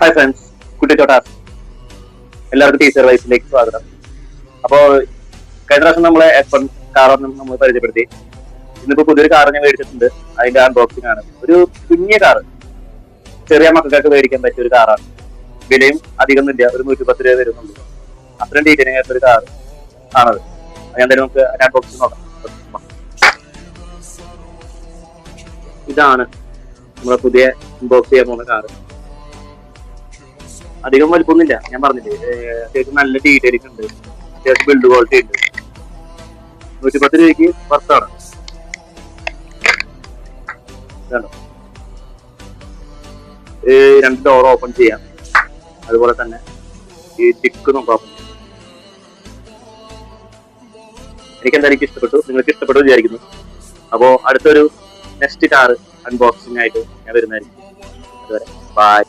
Hi friends, കുട്ടിച്ചോട്ടാസ്. എല്ലാവർക്കും teacher വൈസിലേക്ക് സ്വാഗതം. അപ്പോൾ കഴിഞ്ഞ പ്രാവശ്യം നമ്മളെ F1 കാറൊന്നും നമ്മൾ പരിചയപ്പെടുത്തി. ഇന്നിപ്പോ പുതിയൊരു കാർ ഞാൻ മേടിച്ചിട്ടുണ്ട്. അതിന്റെ അൺബോക്സിംഗ് ആണ്. ഒരു കുഞ്ഞ കാറ്, ചെറിയ മക്കൾക്ക് മേടിക്കാൻ പറ്റിയ ഒരു കാറാണ്. വിലയും അധികം ഇല്ല, ഒരു 110 രൂപ വരുന്നുള്ളൂ. അത്രയും ഡീറ്റെയിലിംഗ് ആയിട്ടൊരു കാർ ആണത്. ഞാൻ എന്തായാലും നമുക്ക് അൺബോക്സിംഗ് നോക്കാം. ഇതാണ് നമ്മളെ പുതിയ അൺബോക്സ് ചെയ്യാൻ പോകുന്ന കാറ്. അധികം വലുപ്പമൊന്നുമില്ല, ഞാൻ പറഞ്ഞില്ലേ. അത്യാവശ്യം നല്ല ഡീറ്റെയിലിംഗ് ഉണ്ട്, അത്യാവശ്യം ബിൽഡ് ക്വാളിറ്റി ഉണ്ട്. 110 രൂപയ്ക്ക് വർത്താണ്. രണ്ട് ഡോർ ഓപ്പൺ ചെയ്യാം. അതുപോലെ തന്നെ ഈ ടിക്ക് നമുക്ക് ഓപ്പൺ ചെയ്യാം. എനിക്ക് ഇഷ്ടപ്പെട്ടു, നിങ്ങൾക്ക് ഇഷ്ടപ്പെട്ടു വിചാരിക്കുന്നു. അപ്പോൾ അടുത്തൊരു നെക്സ്റ്റ് കാർ അൺബോക്സിംഗ് ആയിട്ട് ഞാൻ വരുന്നതായിരിക്കും. അതുവരെ ബൈ.